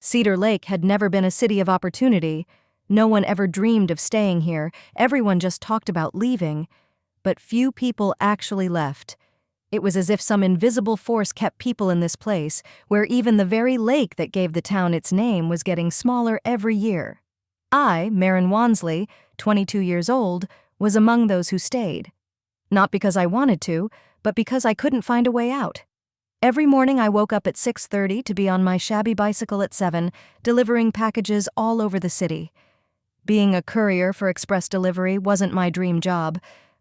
Cedar Lake had never been a city of opportunity. No one ever dreamed of staying here. Everyone just talked about leaving. But few people actually left. It was as if some invisible force kept people in this place, where even the very lake that gave the town its name was getting smaller every year. I, Maren Wansley, 22 years old, was among those who stayed. Not because I wanted to, but because I couldn't find a way out. Every morning I woke up at 6:30 to be on my shabby bicycle at 7, delivering packages all over the city. Being a courier for express delivery wasn't my dream job,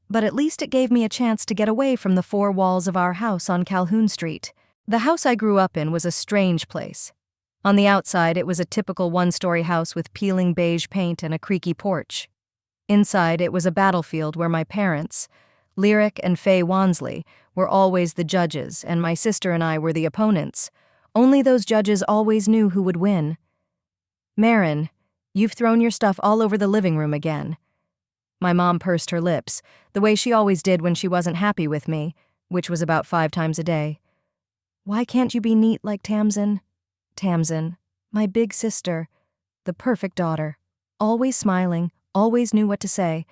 but at least it gave me a chance to get away from the four walls of our house on Calhoun Street. The house I grew up in was a strange place. On the outside, it was a typical one-story house with peeling beige paint and a creaky porch. Inside, it was a battlefield where my parents, Lyric and Faye Wansley, were always the judges, and my sister and I were the opponents. Only those judges always knew who would win. "Maren, you've thrown your stuff all over the living room again." My mom pursed her lips, the way she always did when she wasn't happy with me, which was about 5 times a day. "Why can't you be neat like Tamsin?" Tamsin, my big sister, the perfect daughter, always smiling, always knew what to say,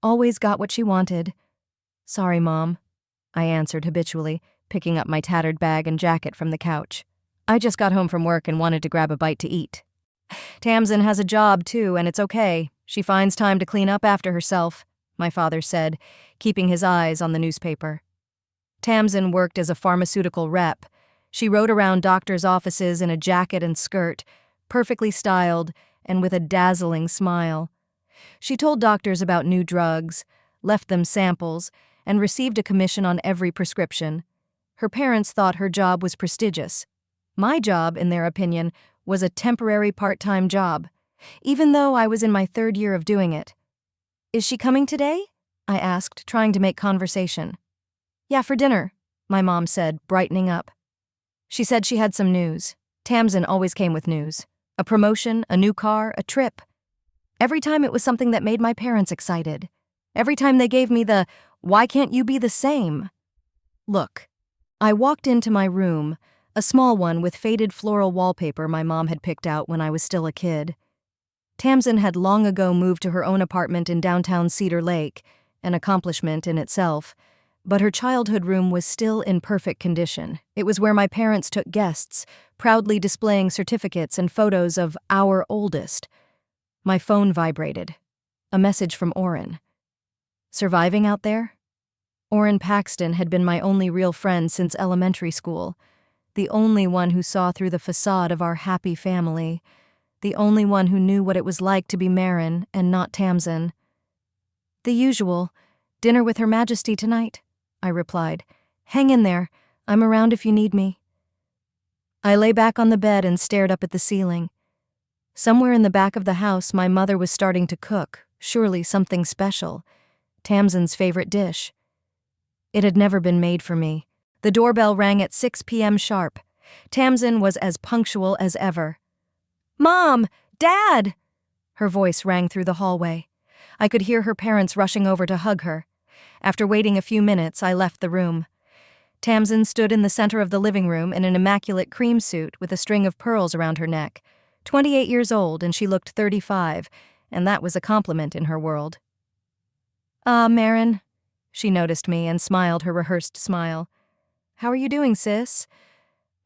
always got what she wanted. "Sorry, Mom," I answered habitually, picking up my tattered bag and jacket from the couch. "I just got home from work and wanted to grab a bite to eat." "Tamsin has a job, too, and it's okay. She finds time to clean up after herself," my father said, keeping his eyes on the newspaper. Tamsin worked as a pharmaceutical rep. She rode around doctors' offices in a jacket and skirt, perfectly styled and with a dazzling smile. She told doctors about new drugs, left them samples, and received a commission on every prescription. Her parents thought her job was prestigious. My job, in their opinion, was a temporary part-time job, even though I was in my 3rd year of doing it. "Is she coming today?" I asked, trying to make conversation. "Yeah, for dinner," my mom said, brightening up. She said she had some news. Tamsin always came with news. A promotion, a new car, a trip. Every time it was something that made my parents excited. Every time they gave me the, "Why can't you be the same?" Look, I walked into my room, a small one with faded floral wallpaper my mom had picked out when I was still a kid. Tamsin had long ago moved to her own apartment in downtown Cedar Lake, an accomplishment in itself, but her childhood room was still in perfect condition. It was where my parents took guests, proudly displaying certificates and photos of our oldest. My phone vibrated. A message from Orrin. Surviving out there? Orrin Paxton had been my only real friend since elementary school, the only one who saw through the facade of our happy family, the only one who knew what it was like to be Maren and not Tamsin. "The usual. Dinner with Her Majesty tonight," I replied. "Hang in there. I'm around if you need me." I lay back on the bed and stared up at the ceiling. Somewhere in the back of the house, my mother was starting to cook, surely something special. Tamsin's favorite dish. It had never been made for me. The doorbell rang at 6 p.m. sharp. Tamsin was as punctual as ever. "Mom! Dad!" Her voice rang through the hallway. I could hear her parents rushing over to hug her. After waiting a few minutes, I left the room. Tamsin stood in the center of the living room in an immaculate cream suit with a string of pearls around her neck. 28 years old, and she looked 35, and that was a compliment in her world. "Ah, Maren." She noticed me and smiled her rehearsed smile. "How are you doing, sis?"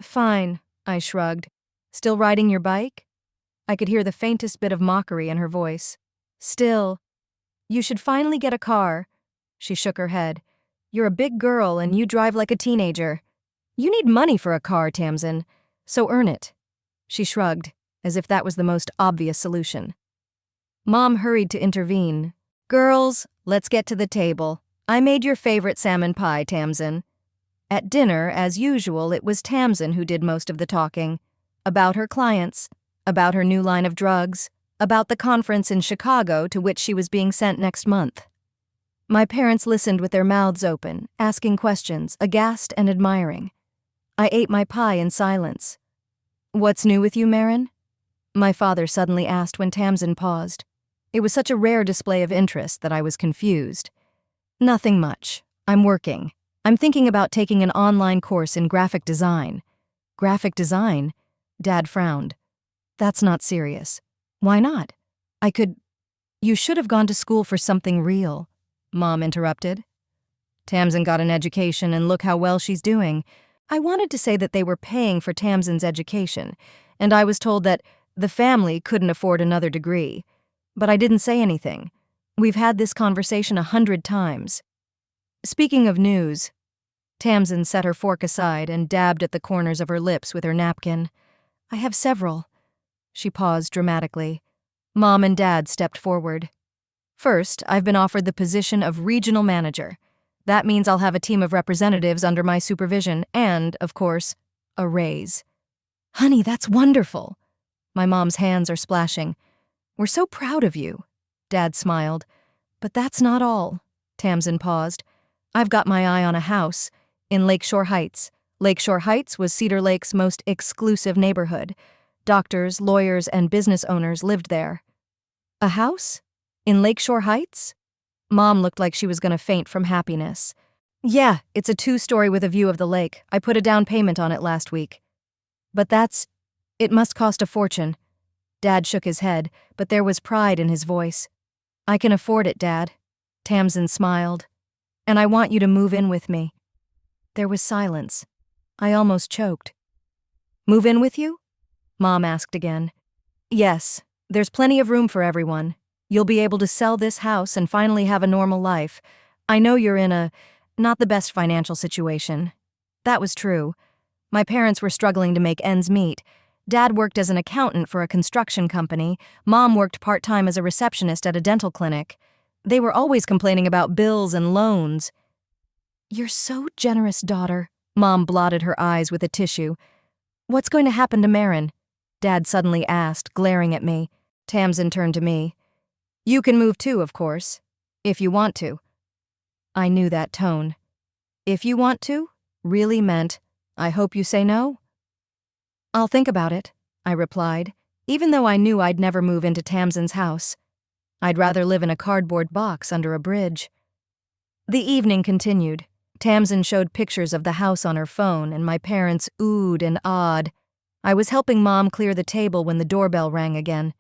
"Fine," I shrugged. "Still riding your bike?" I could hear the faintest bit of mockery in her voice. "Still. You should finally get a car." She shook her head. "You're a big girl and you drive like a teenager. You need money for a car, Tamsin, so earn it." She shrugged, as if that was the most obvious solution. Mom hurried to intervene. "Girls, let's get to the table. I made your favorite salmon pie, Tamsin." At dinner, as usual, it was Tamsin who did most of the talking. About her clients, about her new line of drugs, about the conference in Chicago to which she was being sent next month. My parents listened with their mouths open, asking questions, aghast and admiring. I ate my pie in silence. "What's new with you, Maren?" my father suddenly asked when Tamsin paused. It was such a rare display of interest that I was confused. "Nothing much. I'm working. I'm thinking about taking an online course in graphic design." "Graphic design?" Dad frowned. That's not serious. Why not? I could. You should have gone to school for something real, Mom interrupted. Tamsin got an education and look how well she's doing. I wanted to say that they were paying for Tamsin's education, and I was told that the family couldn't afford another degree. But I didn't say anything. We've had this conversation 100 times. Speaking of news, Tamsin set her fork aside and dabbed at the corners of her lips with her napkin. I have several. She paused dramatically. Mom and Dad stepped forward. First, I've been offered the position of regional manager. That means I'll have a team of representatives under my supervision and, of course, a raise. Honey, that's wonderful. My mom's hands are splashing. We're so proud of you. Dad smiled. But that's not all. Tamsin paused. I've got my eye on a house in Lakeshore Heights. Lakeshore Heights was Cedar Lake's most exclusive neighborhood. Doctors, lawyers, and business owners lived there. A house? In Lakeshore Heights? Mom looked like she was going to faint from happiness. Yeah, it's a 2-story with a view of the lake. I put a down payment on it last week. But it must cost a fortune. Dad shook his head, but there was pride in his voice. I can afford it, Dad. Tamsin smiled. And I want you to move in with me. There was silence. I almost choked. Move in with you? Mom asked again. Yes, there's plenty of room for everyone. You'll be able to sell this house and finally have a normal life. I know you're in not the best financial situation. That was true. My parents were struggling to make ends meet. Dad worked as an accountant for a construction company. Mom worked part-time as a receptionist at a dental clinic. They were always complaining about bills and loans. You're so generous, daughter. Mom blotted her eyes with a tissue. What's going to happen to Marin? Dad suddenly asked, glaring at me. Tamsin turned to me. You can move too, of course, if you want to. I knew that tone. If you want to really meant, I hope you say no? I'll think about it, I replied, even though I knew I'd never move into Tamsin's house. I'd rather live in a cardboard box under a bridge. The evening continued. Tamsin showed pictures of the house on her phone, and my parents oohed and awed. I was helping Mom clear the table when the doorbell rang again.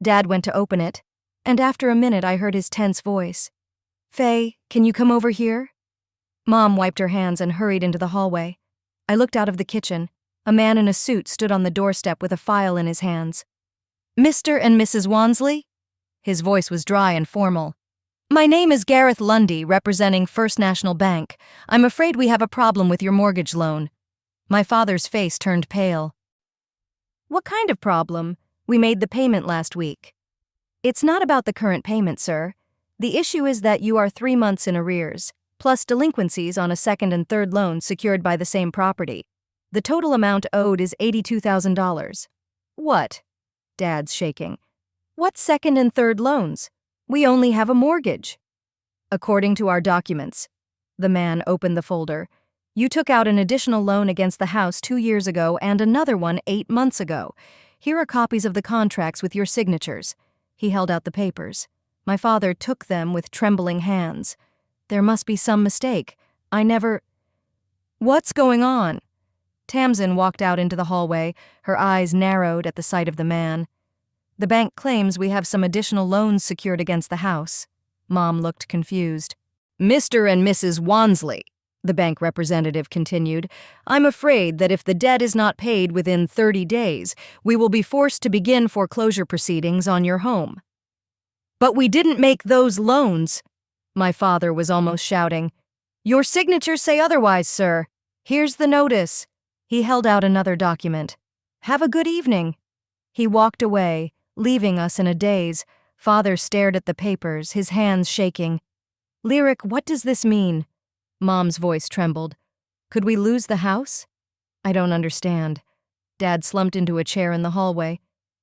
Dad went to open it, and after a minute I heard his tense voice. Faye, can you come over here? Mom wiped her hands and hurried into the hallway. I looked out of the kitchen. A man in a suit stood on the doorstep with a file in his hands. Mr. and Mrs. Wansley? His voice was dry and formal. My name is Gareth Lundy, representing First National Bank. I'm afraid we have a problem with your mortgage loan. My father's face turned pale. What kind of problem? We made the payment last week. It's not about the current payment, sir. The issue is that you are 3 months in arrears, plus delinquencies on a second and third loan secured by the same property. The total amount owed is $82,000. What? Dad's shaking. What second and third loans? We only have a mortgage. According to our documents. The man opened the folder. You took out an additional loan against the house 2 years ago and another one 8 months ago. Here are copies of the contracts with your signatures. He held out the papers. My father took them with trembling hands. There must be some mistake. What's going on? Tamsin walked out into the hallway, her eyes narrowed at the sight of the man. The bank claims we have some additional loans secured against the house. Mom looked confused. Mr. and Mrs. Wansley, the bank representative continued, I'm afraid that if the debt is not paid within 30 days, we will be forced to begin foreclosure proceedings on your home. But we didn't make those loans, my father was almost shouting. Your signatures say otherwise, sir. Here's the notice. He held out another document. Have a good evening. He walked away, leaving us in a daze. Father stared at the papers, his hands shaking. Lyric, what does this mean? Mom's voice trembled. Could we lose the house? I don't understand. Dad slumped into a chair in the hallway.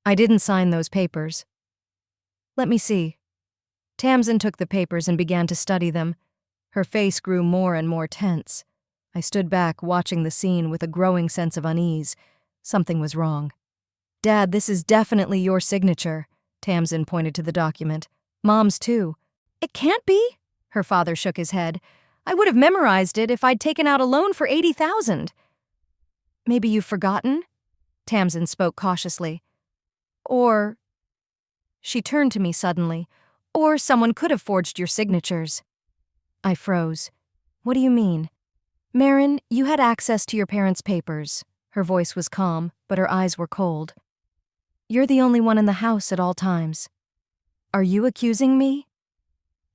I didn't sign those papers. Let me see. Tamsin took the papers and began to study them. Her face grew more and more tense. I stood back, watching the scene with a growing sense of unease. Something was wrong. Dad, this is definitely your signature. Tamsin pointed to the document. Mom's too. It can't be. Her father shook his head. I would have memorized it if I'd taken out a loan for $80,000. Maybe you've forgotten? Tamsin spoke cautiously. Or, she turned to me suddenly, or someone could have forged your signatures. I froze. What do you mean? Marin, you had access to your parents' papers. Her voice was calm, but her eyes were cold. You're the only one in the house at all times. Are you accusing me?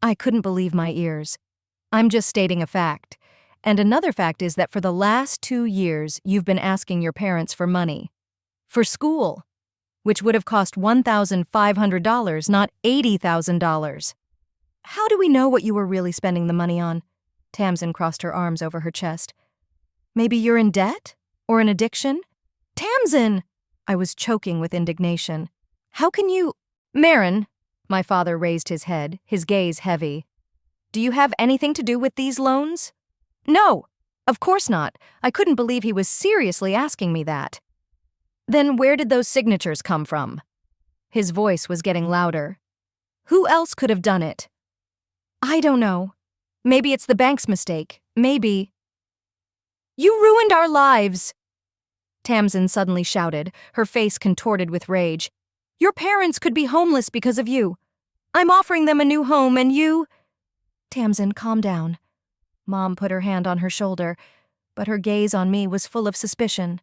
I couldn't believe my ears. I'm just stating a fact. And another fact is that for the last 2 years, you've been asking your parents for money. For school, which would have cost $1,500, not $80,000. How do we know what you were really spending the money on? Tamsin crossed her arms over her chest. Maybe you're in debt? Or an addiction? Tamsin! I was choking with indignation. How can you— Marin, my father raised his head, his gaze heavy. Do you have anything to do with these loans? No, of course not. I couldn't believe he was seriously asking me that. Then where did those signatures come from? His voice was getting louder. Who else could have done it? I don't know. Maybe it's the bank's mistake. Maybe. You ruined our lives! Tamsin suddenly shouted, her face contorted with rage. Your parents could be homeless because of you. I'm offering them a new home and you— Tamsin, calm down. Mom put her hand on her shoulder, but her gaze on me was full of suspicion.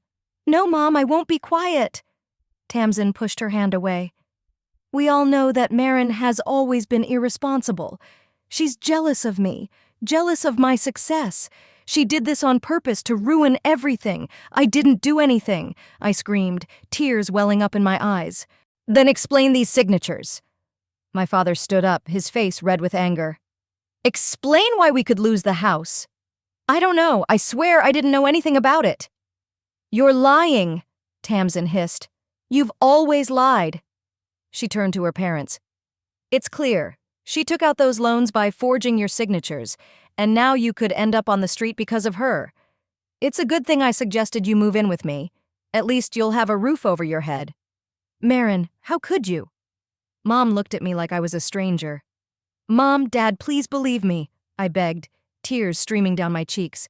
No, Mom, I won't be quiet. Tamsin pushed her hand away. We all know that Marin has always been irresponsible. She's jealous of me, jealous of my success. She did this on purpose to ruin everything. I didn't do anything, I screamed, tears welling up in my eyes. Then explain these signatures. My father stood up, his face red with anger. Explain why we could lose the house. I don't know. I swear I didn't know anything about it. You're lying, Tamsin hissed. You've always lied. She turned to her parents. It's clear. She took out those loans by forging your signatures, and now you could end up on the street because of her. It's a good thing I suggested you move in with me. At least you'll have a roof over your head. Marin, how could you? Mom looked at me like I was a stranger. Mom, Dad, please believe me, I begged, tears streaming down my cheeks.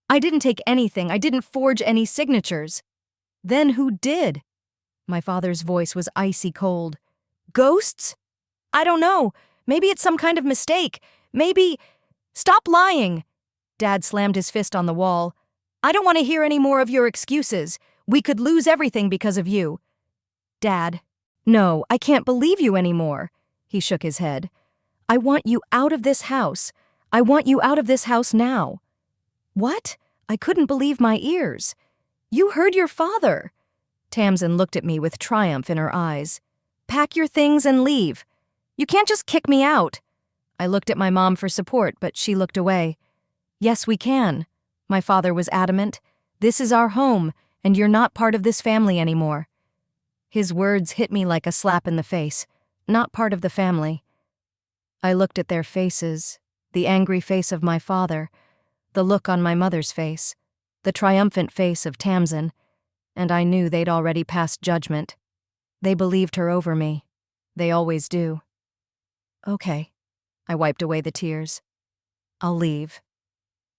I didn't take anything. I didn't forge any signatures. Then who did? My father's voice was icy cold. Ghosts? I don't know. Maybe it's some kind of mistake. Maybe— Stop lying! Dad slammed his fist on the wall. I don't want to hear any more of your excuses. We could lose everything because of you. Dad, no, I can't believe you anymore. He shook his head. I want you out of this house. I want you out of this house now. What? I couldn't believe my ears. You heard your father. Tamsin looked at me with triumph in her eyes. Pack your things and leave. You can't just kick me out. I looked at my mom for support, but she looked away. Yes, we can. My father was adamant. This is our home, and you're not part of this family anymore. His words hit me like a slap in the face. Not part of the family. I looked at their faces, the angry face of my father, the look on my mother's face, the triumphant face of Tamsin, and I knew they'd already passed judgment. They believed her over me. They always do. Okay. I wiped away the tears. I'll leave.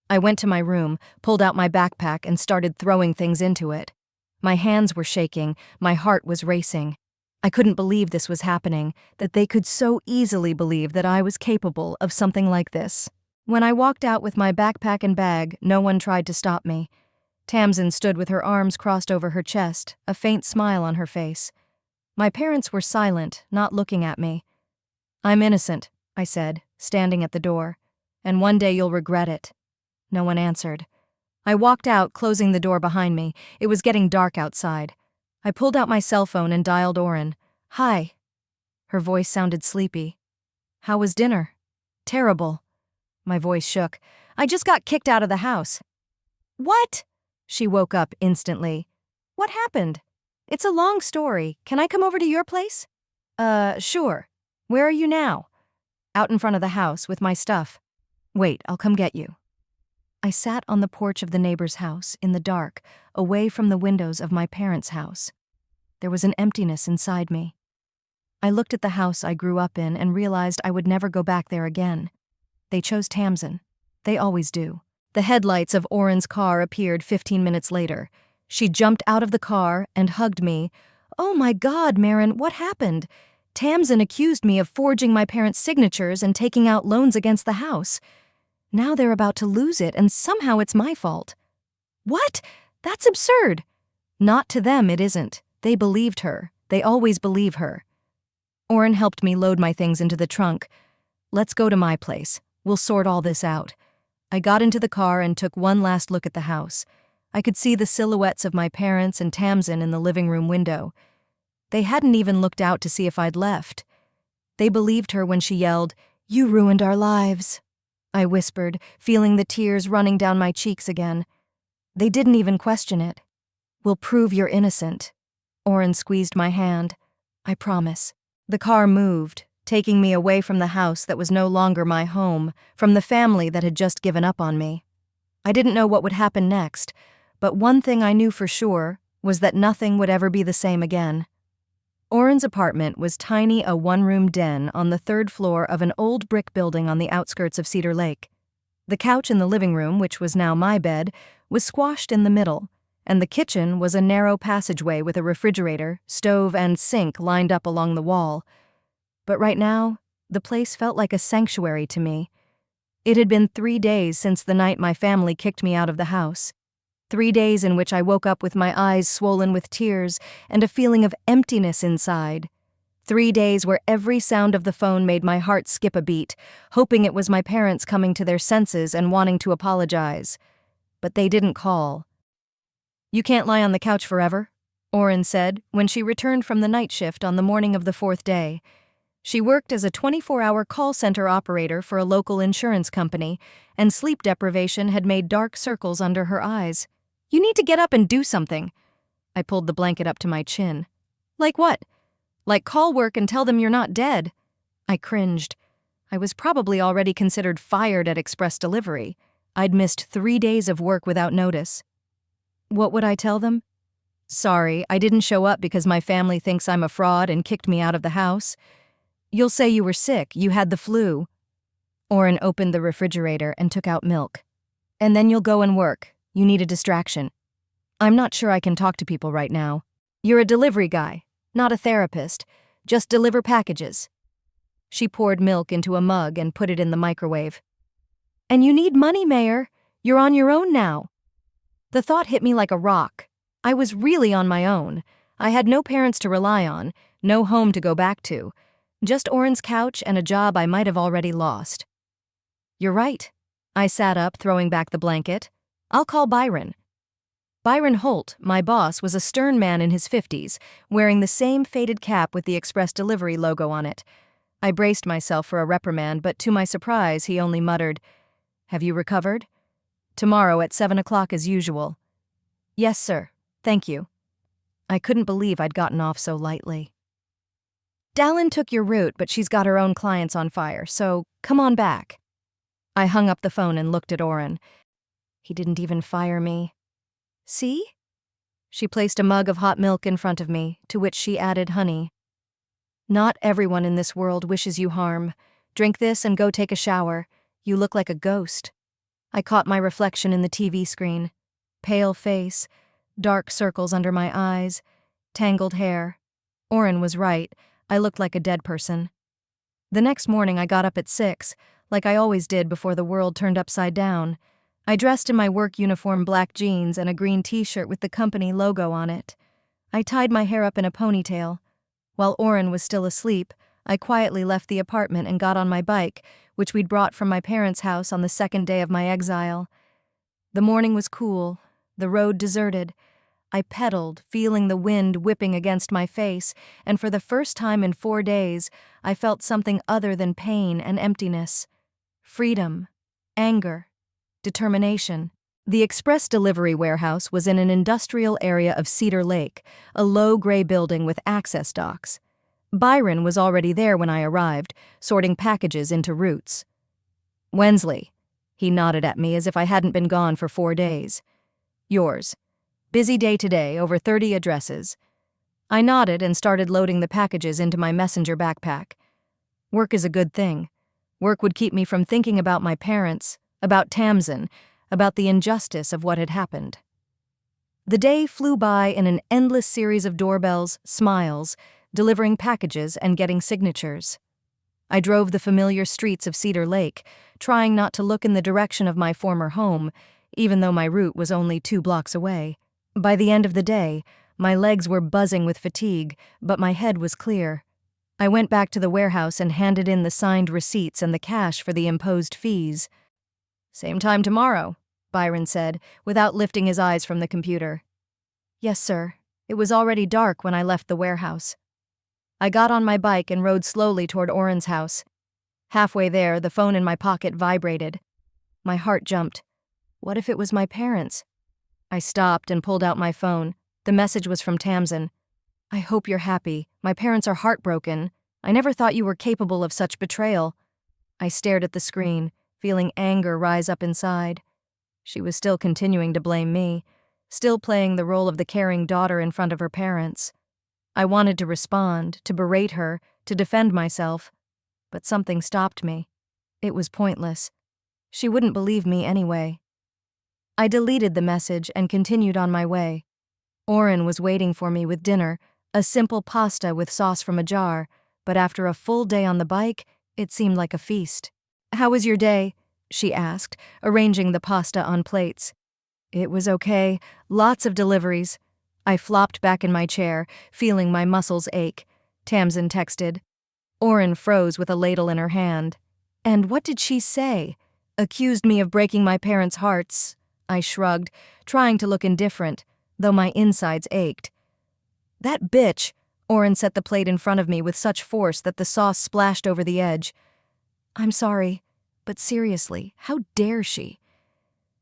I went to my room, pulled out my backpack, and started throwing things into it. My hands were shaking, my heart was racing. I couldn't believe this was happening, that they could so easily believe that I was capable of something like this. When I walked out with my backpack and bag, no one tried to stop me. Tamsin stood with her arms crossed over her chest, a faint smile on her face. My parents were silent, not looking at me. I'm innocent, I said, standing at the door, and one day you'll regret it. No one answered. I walked out, closing the door behind me. It was getting dark outside. I pulled out my cell phone and dialed Oren. Hi. Her voice sounded sleepy. How was dinner? Terrible. My voice shook. I just got kicked out of the house. What? She woke up instantly. What happened? It's a long story. Can I come over to your place? Sure. Where are you now? Out in front of the house with my stuff. Wait, I'll come get you. I sat on the porch of the neighbor's house, in the dark, away from the windows of my parents' house. There was an emptiness inside me. I looked at the house I grew up in and realized I would never go back there again. They chose Tamsin. They always do. The headlights of Oren's car appeared 15 minutes later. She jumped out of the car and hugged me. "Oh my God, Marin, what happened? Tamsin accused me of forging my parents' signatures and taking out loans against the house. Now they're about to lose it, and somehow it's my fault." "What? That's absurd." "Not to them, it isn't. They believed her. They always believe her." Orrin helped me load my things into the trunk. "Let's go to my place. We'll sort all this out." I got into the car and took one last look at the house. I could see the silhouettes of my parents and Tamsin in the living room window. They hadn't even looked out to see if I'd left. They believed her when she yelled, "You ruined our lives," I whispered, feeling the tears running down my cheeks again. They didn't even question it. "We'll prove you're innocent." Orrin squeezed my hand. "I promise." The car moved, taking me away from the house that was no longer my home, from the family that had just given up on me. I didn't know what would happen next, but one thing I knew for sure was that nothing would ever be the same again. Orrin's apartment was tiny, a one-room den on the third floor of an old brick building on the outskirts of Cedar Lake. The couch in the living room, which was now my bed, was squashed in the middle, and the kitchen was a narrow passageway with a refrigerator, stove, and sink lined up along the wall. But right now, the place felt like a sanctuary to me. It had been 3 days since the night my family kicked me out of the house. 3 days in which I woke up with my eyes swollen with tears and a feeling of emptiness inside. 3 days where every sound of the phone made my heart skip a beat, hoping it was my parents coming to their senses and wanting to apologize. But they didn't call. "You can't lie on the couch forever," Orrin said when she returned from the night shift on the morning of the 4th day. She worked as a 24-hour call center operator for a local insurance company, and sleep deprivation had made dark circles under her eyes. "You need to get up and do something." I pulled the blanket up to my chin. "Like what?" "Like call work and tell them you're not dead." I cringed. I was probably already considered fired at Express Delivery. I'd missed 3 days of work without notice. What would I tell them? "Sorry, I didn't show up because my family thinks I'm a fraud and kicked me out of the house." "You'll say you were sick, you had the flu." Orrin opened the refrigerator and took out milk. "And then you'll go and work. You need a distraction." "I'm not sure I can talk to people right now." "You're a delivery guy, not a therapist. Just deliver packages." She poured milk into a mug and put it in the microwave. "And you need money, Mayor. You're on your own now." The thought hit me like a rock. I was really on my own. I had no parents to rely on, no home to go back to. Just Orrin's couch and a job I might have already lost. "You're right." I sat up, throwing back the blanket. "I'll call Byron." Byron Holt, my boss, was a stern man in his 50s, wearing the same faded cap with the Express Delivery logo on it. I braced myself for a reprimand, but to my surprise, he only muttered, "Have you recovered?" "Tomorrow at 7 o'clock as usual." "Yes, sir. Thank you." I couldn't believe I'd gotten off so lightly. "Dallin took your route, but she's got her own clients on fire, so come on back." I hung up the phone and looked at Orrin. He didn't even fire me. "See?" She placed a mug of hot milk in front of me, to which she added honey. "Not everyone in this world wishes you harm. Drink this and go take a shower. You look like a ghost." I caught my reflection in the TV screen. Pale face, dark circles under my eyes, tangled hair. Orrin was right. I looked like a dead person. The next morning I got up at 6, like I always did before the world turned upside down. I dressed in my work uniform, black jeans and a green t-shirt with the company logo on it. I tied my hair up in a ponytail. While Orrin was still asleep, I quietly left the apartment and got on my bike, which we'd brought from my parents' house on the 2nd day of my exile. The morning was cool, the road deserted. I pedaled, feeling the wind whipping against my face, and for the first time in 4 days, I felt something other than pain and emptiness. Freedom, anger, determination. The express delivery warehouse was in an industrial area of Cedar Lake, a low gray building with access docks. Byron was already there when I arrived, sorting packages into routes. "Wensley," he nodded at me as if I hadn't been gone for 4 days. "Yours. Busy day today, over 30 addresses." I nodded and started loading the packages into my messenger backpack. Work is a good thing. Work would keep me from thinking about my parents, about Tamsin, about the injustice of what had happened. The day flew by in an endless series of doorbells, smiles, delivering packages and getting signatures. I drove the familiar streets of Cedar Lake, trying not to look in the direction of my former home, even though my route was only 2 blocks away. By the end of the day, my legs were buzzing with fatigue, but my head was clear. I went back to the warehouse and handed in the signed receipts and the cash for the imposed fees. "Same time tomorrow," Byron said, without lifting his eyes from the computer. "Yes, sir." It was already dark when I left the warehouse. I got on my bike and rode slowly toward Oren's house. Halfway there, the phone in my pocket vibrated. My heart jumped. What if it was my parents? I stopped and pulled out my phone. The message was from Tamsin. "I hope you're happy. My parents are heartbroken. I never thought you were capable of such betrayal." I stared at the screen, feeling anger rise up inside. She was still continuing to blame me, still playing the role of the caring daughter in front of her parents. I wanted to respond, to berate her, to defend myself, but something stopped me. It was pointless. She wouldn't believe me anyway. I deleted the message and continued on my way. Oren was waiting for me with dinner, a simple pasta with sauce from a jar, but after a full day on the bike, it seemed like a feast. "How was your day?" she asked, arranging the pasta on plates. "It was okay. Lots of deliveries." I flopped back in my chair, feeling my muscles ache. Tamsin texted. Oren froze with a ladle in her hand. "And what did she say?" "Accused me of breaking my parents' hearts." I shrugged, trying to look indifferent, though my insides ached. "That bitch!" Oren set the plate in front of me with such force that the sauce splashed over the edge. "I'm sorry, but seriously, how dare she?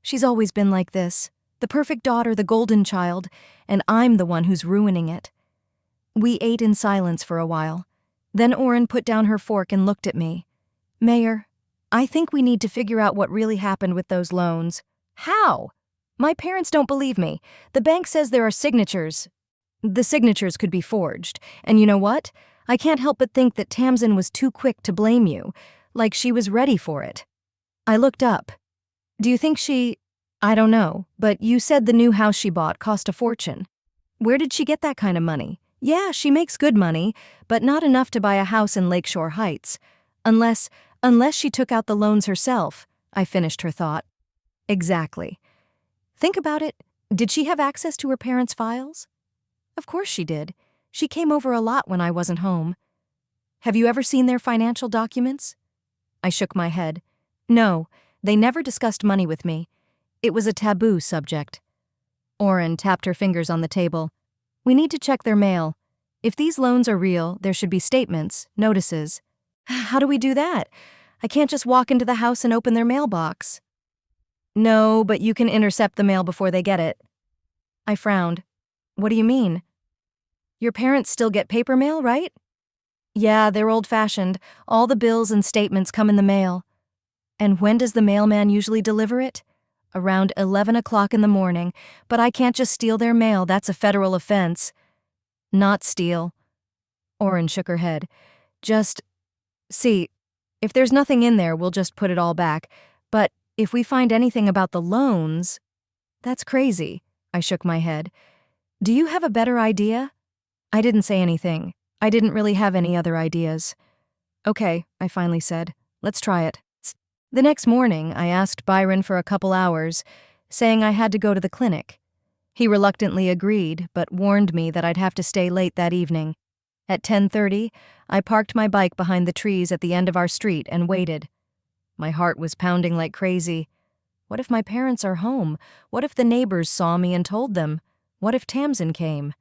She's always been like this. The perfect daughter, the golden child, and I'm the one who's ruining it." We ate in silence for a while. Then Oren put down her fork and looked at me. "Mayor, I think we need to figure out what really happened with those loans." "How?" "My parents don't believe me. The bank says there are signatures." "The signatures could be forged. And you know what? I can't help but think that Tamsin was too quick to blame you, like she was ready for it." I looked up. "Do you think she—" "I don't know, but you said the new house she bought cost a fortune. Where did she get that kind of money? Yeah, she makes good money, but not enough to buy a house in Lakeshore Heights. Unless she took out the loans herself," I finished her thought. "Exactly. Think about it. Did she have access to her parents' files?" "Of course she did. She came over a lot when I wasn't home." "Have you ever seen their financial documents?" I shook my head. "No, they never discussed money with me. It was a taboo subject." Oren tapped her fingers on the table. "We need to check their mail. If these loans are real, there should be statements, notices." "How do we do that? I can't just walk into the house and open their mailbox." "No, but you can intercept the mail before they get it." I frowned. "What do you mean?" "Your parents still get paper mail, right?" "Yeah, they're old-fashioned. All the bills and statements come in the mail." "And when does the mailman usually deliver it?" "Around 11 o'clock in the morning, but I can't just steal their mail. That's a federal offense." "Not steal." Oren shook her head. See, if there's nothing in there, we'll just put it all back. But if we find anything about the loans..." "That's crazy." I shook my head. "Do you have a better idea?" I didn't say anything. I didn't really have any other ideas. "Okay," I finally said. "Let's try it." The next morning, I asked Byron for a couple hours, saying I had to go to the clinic. He reluctantly agreed, but warned me that I'd have to stay late that evening. At 10:30, I parked my bike behind the trees at the end of our street and waited. My heart was pounding like crazy. What if my parents are home? What if the neighbors saw me and told them? What if Tamsin came?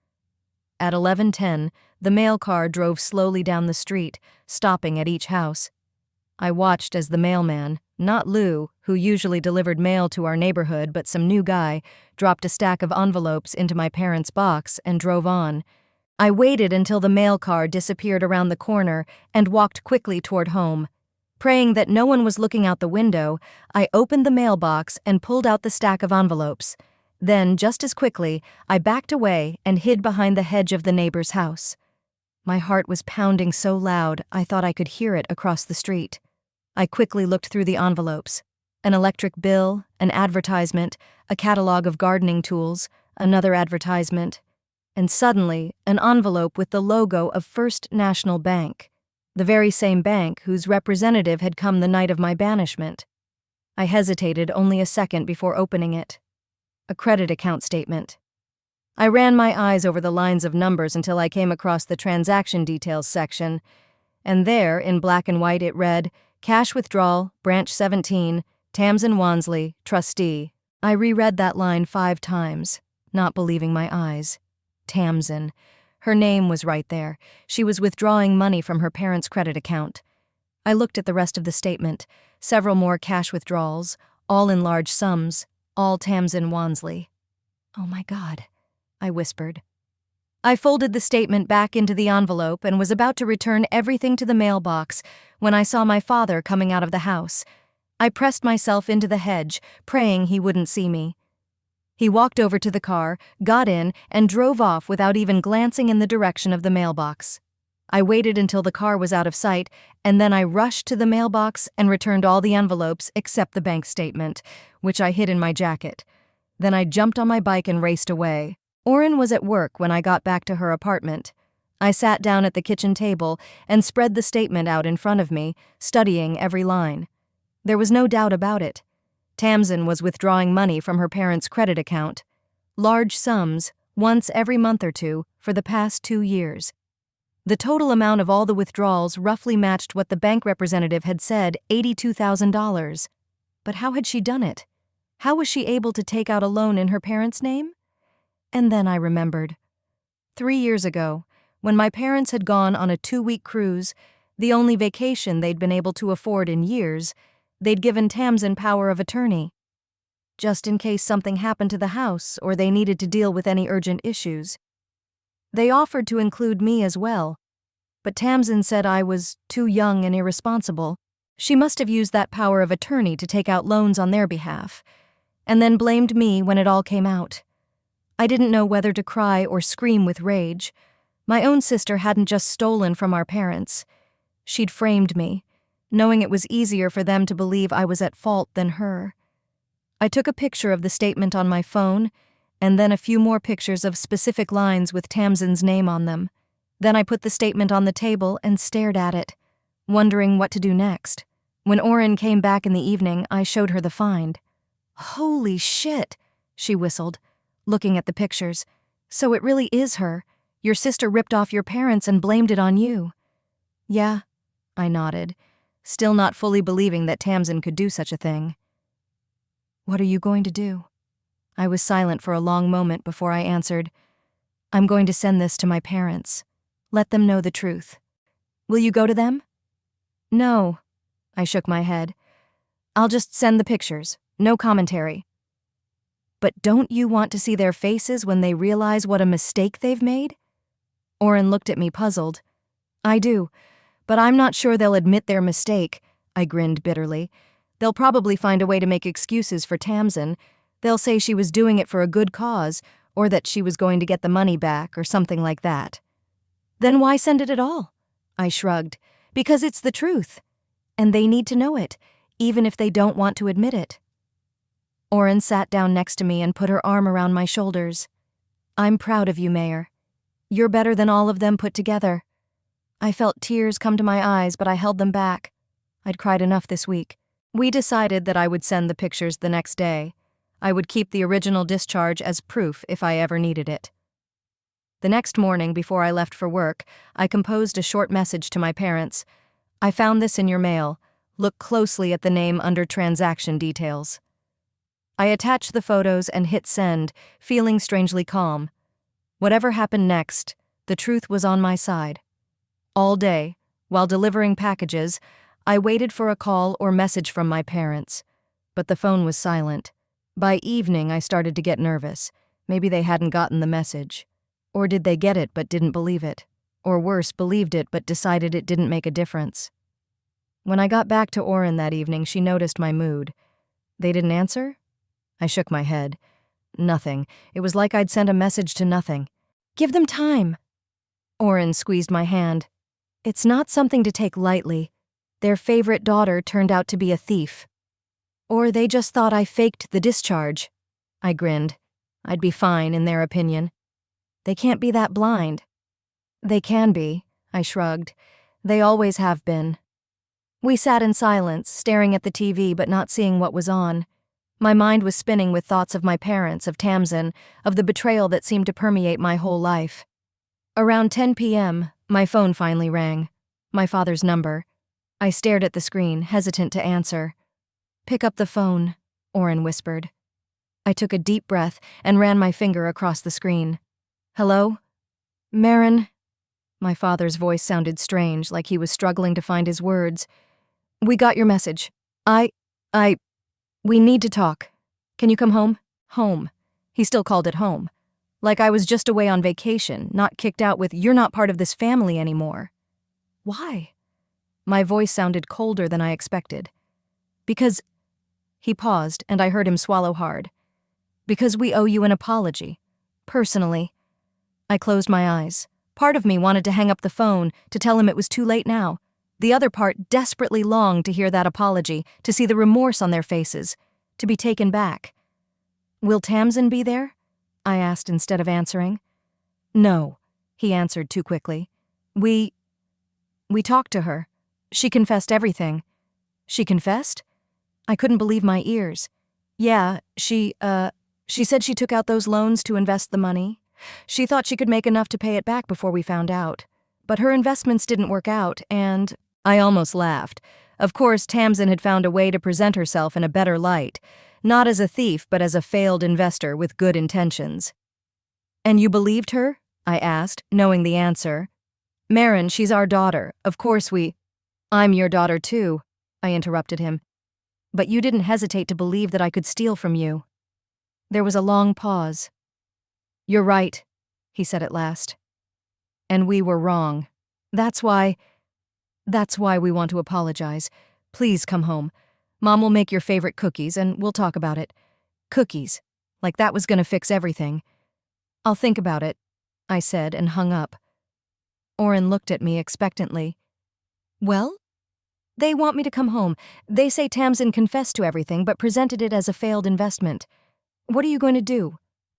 At 11:10, the mail car drove slowly down the street, stopping at each house. I watched as the mailman, not Lou, who usually delivered mail to our neighborhood but some new guy, dropped a stack of envelopes into my parents' box and drove on. I waited until the mail car disappeared around the corner and walked quickly toward home. Praying that no one was looking out the window, I opened the mailbox and pulled out the stack of envelopes. Then, just as quickly, I backed away and hid behind the hedge of the neighbor's house. My heart was pounding so loud I thought I could hear it across the street. I quickly looked through the envelopes. An electric bill, an advertisement, a catalog of gardening tools, another advertisement, and suddenly an envelope with the logo of First National Bank, the very same bank whose representative had come the night of my banishment. I hesitated only a second before opening it. A credit account statement. I ran my eyes over the lines of numbers until I came across the transaction details section, and there, in black and white, it read, Cash withdrawal, branch 17, Tamsin Wansley, trustee. I reread that line 5 times, not believing my eyes. Tamsin. Her name was right there. She was withdrawing money from her parents' credit account. I looked at the rest of the statement. Several more cash withdrawals, all in large sums, all Tamsin Wansley. Oh my God, I whispered. I folded the statement back into the envelope and was about to return everything to the mailbox when I saw my father coming out of the house. I pressed myself into the hedge, praying he wouldn't see me. He walked over to the car, got in, and drove off without even glancing in the direction of the mailbox. I waited until the car was out of sight, and then I rushed to the mailbox and returned all the envelopes except the bank statement, which I hid in my jacket. Then I jumped on my bike and raced away. Orrin was at work when I got back to her apartment. I sat down at the kitchen table and spread the statement out in front of me, studying every line. There was no doubt about it. Tamsin was withdrawing money from her parents' credit account. Large sums, once every month or two, for the past 2 years. The total amount of all the withdrawals roughly matched what the bank representative had said, $82,000. But how had she done it? How was she able to take out a loan in her parents' name? And then I remembered. 3 years ago, when my parents had gone on a 2-week cruise, the only vacation they'd been able to afford in years, they'd given Tamsin power of attorney, just in case something happened to the house or they needed to deal with any urgent issues. They offered to include me as well, but Tamsin said I was too young and irresponsible. She must have used that power of attorney to take out loans on their behalf, and then blamed me when it all came out. I didn't know whether to cry or scream with rage. My own sister hadn't just stolen from our parents. She'd framed me, knowing it was easier for them to believe I was at fault than her. I took a picture of the statement on my phone, and then a few more pictures of specific lines with Tamsin's name on them. Then I put the statement on the table and stared at it, wondering what to do next. When Orrin came back in the evening, I showed her the find. "Holy shit," she whistled, looking at the pictures. "So it really is her. Your sister ripped off your parents and blamed it on you." "Yeah," I nodded, still not fully believing that Tamsin could do such a thing. "What are you going to do?" I was silent for a long moment before I answered. "I'm going to send this to my parents. Let them know the truth." "Will you go to them?" "No," I shook my head. "I'll just send the pictures. No commentary." "But don't you want to see their faces when they realize what a mistake they've made?" Orrin looked at me puzzled. "I do, but I'm not sure they'll admit their mistake," I grinned bitterly. "They'll probably find a way to make excuses for Tamsin. They'll say she was doing it for a good cause, or that she was going to get the money back, or something like that." "Then why send it at all?" I shrugged. "Because it's the truth. And they need to know it, even if they don't want to admit it." Orrin sat down next to me and put her arm around my shoulders. "I'm proud of you, Mayor. You're better than all of them put together." I felt tears come to my eyes, but I held them back. I'd cried enough this week. We decided that I would send the pictures the next day. I would keep the original discharge as proof if I ever needed it. The next morning, before I left for work, I composed a short message to my parents. "I found this in your mail. Look closely at the name under transaction details." I attached the photos and hit send, feeling strangely calm. Whatever happened next, the truth was on my side. All day, while delivering packages, I waited for a call or message from my parents, but the phone was silent. By evening, I started to get nervous. Maybe they hadn't gotten the message. Or did they get it but didn't believe it? Or worse, believed it but decided it didn't make a difference. When I got back to Orrin that evening, she noticed my mood. "They didn't answer?" I shook my head. "Nothing. It was like I'd sent a message to nothing." "Give them time." Orrin squeezed my hand. "It's not something to take lightly. Their favorite daughter turned out to be a thief. Or they just thought I faked the discharge." I grinned. I'd be fine, in their opinion. They can't be that blind. They can be, I shrugged. They always have been. We sat in silence, staring at the TV but not seeing what was on. My mind was spinning with thoughts of my parents, of Tamsin, of the betrayal that seemed to permeate my whole life. Around 10 p.m., my phone finally rang. My father's number. I stared at the screen, hesitant to answer. "Pick up the phone," Orrin whispered. I took a deep breath and ran my finger across the screen. "Hello? Marin?" My father's voice sounded strange, like he was struggling to find his words. "We got your message. We need to talk. Can you come home?" Home. He still called it home. Like I was just away on vacation, not kicked out with, "You're not part of this family anymore." Why? My voice sounded colder than I expected. "Because—" He paused, and I heard him swallow hard. "Because we owe you an apology. Personally." I closed my eyes. Part of me wanted to hang up the phone, to tell him it was too late now. The other part desperately longed to hear that apology, to see the remorse on their faces, to be taken back. "Will Tamsin be there?" I asked instead of answering. "No," he answered too quickly. We talked to her. She confessed everything." "She confessed?" I couldn't believe my ears. "Yeah, she said she took out those loans to invest the money. She thought she could make enough to pay it back before we found out. But her investments didn't work out, and—" I almost laughed. Of course, Tamsin had found a way to present herself in a better light, not as a thief but as a failed investor with good intentions. "And you believed her?" I asked, knowing the answer. "Marin, she's our daughter. Of course we—" "I'm your daughter too," I interrupted him. "But you didn't hesitate to believe that I could steal from you." There was a long pause. "You're right," he said at last. "And we were wrong. That's why we want to apologize. Please come home. Mom will make your favorite cookies and we'll talk about it." Cookies. Like that was gonna fix everything. "I'll think about it," I said and hung up. Orrin looked at me expectantly. "Well?" "They want me to come home. They say Tamsin confessed to everything but presented it as a failed investment. What are you going to do?"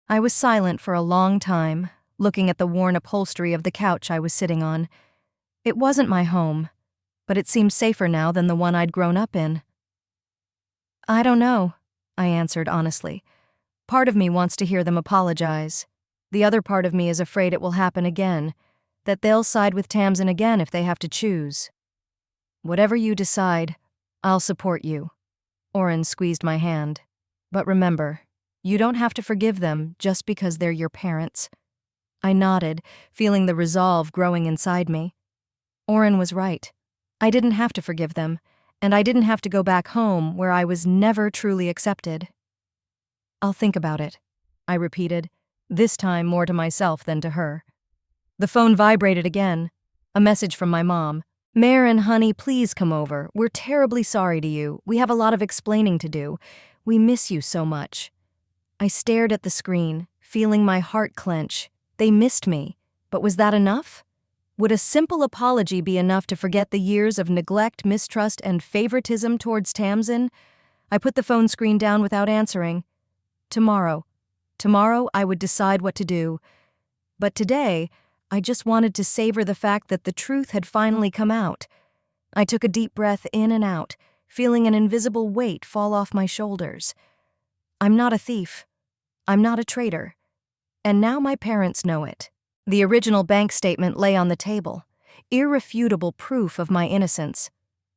I was silent for a long time, looking at the worn upholstery of the couch I was sitting on. It wasn't my home, but it seemed safer now than the one I'd grown up in. "I don't know," I answered honestly. Part of me wants to hear them apologize. The other part of me is afraid it will happen again, that they'll side with Tamsin again if they have to choose. "Whatever you decide, I'll support you." Orrin squeezed my hand. "But remember, you don't have to forgive them just because they're your parents." I nodded, feeling the resolve growing inside me. Orrin was right. I didn't have to forgive them, and I didn't have to go back home where I was never truly accepted. "I'll think about it," I repeated, this time more to myself than to her. The phone vibrated again. A message from my mom. "Marin, honey, please come over. We're terribly sorry to you. We have a lot of explaining to do. We miss you so much." I stared at the screen, feeling my heart clench. They missed me, but was that enough? Would a simple apology be enough to forget the years of neglect, mistrust, and favoritism towards Tamsin? I put the phone screen down without answering. Tomorrow I would decide what to do. But today, I just wanted to savor the fact that the truth had finally come out. I took a deep breath in and out, feeling an invisible weight fall off my shoulders. I'm not a thief. I'm not a traitor. And now my parents know it. The original bank statement lay on the table, irrefutable proof of my innocence.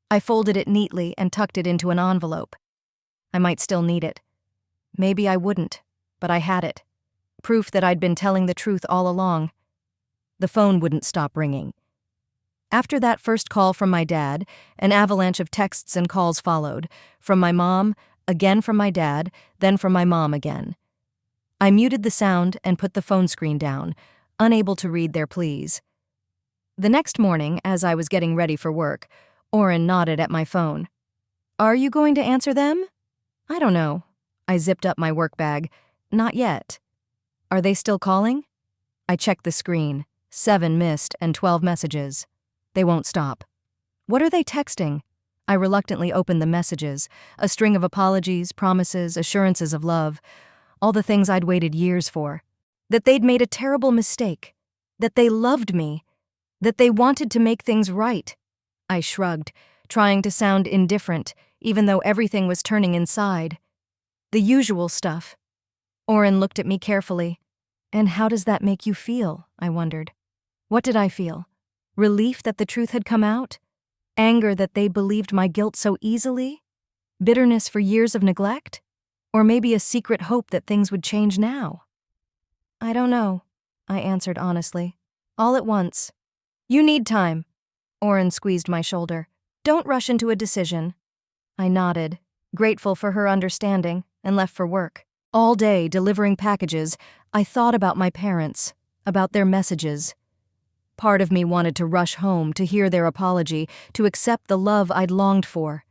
I folded it neatly and tucked it into an envelope. I might still need it. Maybe I wouldn't, but I had it. Proof that I'd been telling the truth all along. The phone wouldn't stop ringing. After that first call from my dad, an avalanche of texts and calls followed. From my mom, again from my dad, then from my mom again. I muted the sound and put the phone screen down, unable to read their pleas. The next morning, as I was getting ready for work, Orrin nodded at my phone. "Are you going to answer them?" "I don't know." I zipped up my work bag. "Not yet." "Are they still calling?" I checked the screen. 7 missed and 12 messages. They won't stop. "What are they texting?" I reluctantly opened the messages, a string of apologies, promises, assurances of love. all the things I'd waited years for. That they'd made a terrible mistake. That they loved me. That they wanted to make things right. I shrugged, trying to sound indifferent, even though everything was turning inside. The usual stuff. Oren looked at me carefully. And how does that make you feel? I wondered. What did I feel? Relief that the truth had come out? Anger that they believed my guilt so easily? Bitterness for years of neglect? Or maybe a secret hope that things would change now? I don't know, I answered honestly. All at once. You need time. Oren squeezed my shoulder. Don't rush into a decision. I nodded, grateful for her understanding, and left for work. All day, delivering packages, I thought about my parents, about their messages. Part of me wanted to rush home, to hear their apology, to accept the love I'd longed for.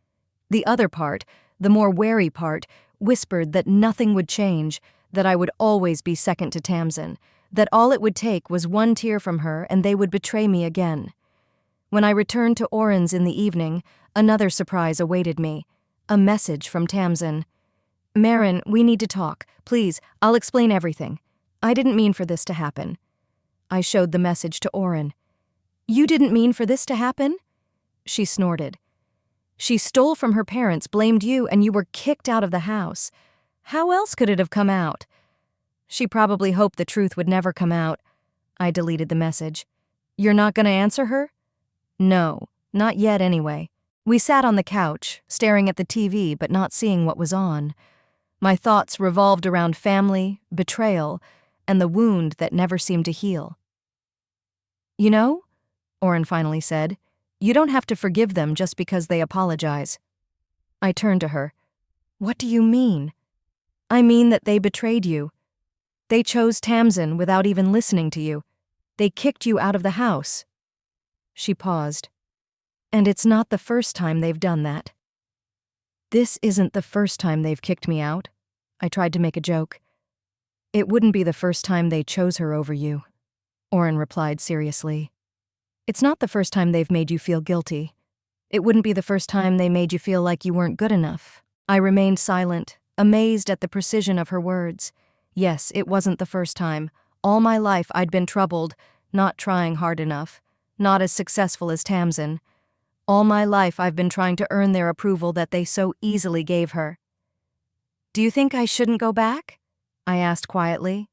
The other part, the more wary part, whispered that nothing would change, that I would always be second to Tamsin, that all it would take was one tear from her and they would betray me again. When I returned to Oren's in the evening, another surprise awaited me. A message from Tamsin. Marin, we need to talk. Please, I'll explain everything. I didn't mean for this to happen. I showed the message to Oren. You didn't mean for this to happen? She snorted. She stole from her parents, blamed you, and you were kicked out of the house. How else could it have come out? She probably hoped the truth would never come out. I deleted the message. You're not going to answer her? No, not yet anyway. We sat on the couch, staring at the TV but not seeing what was on. My thoughts revolved around family, betrayal, and the wound that never seemed to heal. You know, Oren finally said, you don't have to forgive them just because they apologize. I turned to her. What do you mean? I mean that they betrayed you. They chose Tamsin without even listening to you. They kicked you out of the house. She paused. And it's not the first time they've done that. This isn't the first time they've kicked me out. I tried to make a joke. It wouldn't be the first time they chose her over you, Oren replied seriously. It's not the first time they've made you feel guilty. It wouldn't be the first time they made you feel like you weren't good enough. I remained silent, amazed at the precision of her words. Yes, it wasn't the first time. All my life I'd been troubled, not trying hard enough, not as successful as Tamsin. All my life I've been trying to earn their approval that they so easily gave her. Do you think I shouldn't go back? I asked quietly.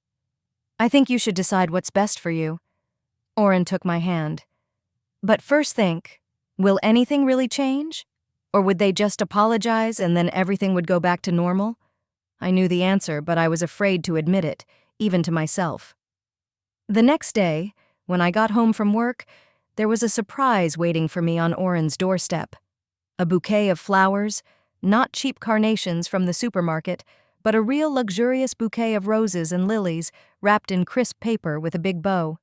I think you should decide what's best for you. Oren took my hand. But first think, will anything really change? Or would they just apologize and then everything would go back to normal? I knew the answer, but I was afraid to admit it, even to myself. The next day, when I got home from work, there was a surprise waiting for me on Oren's doorstep. A bouquet of flowers, not cheap carnations from the supermarket, but a real luxurious bouquet of roses and lilies wrapped in crisp paper with a big bow.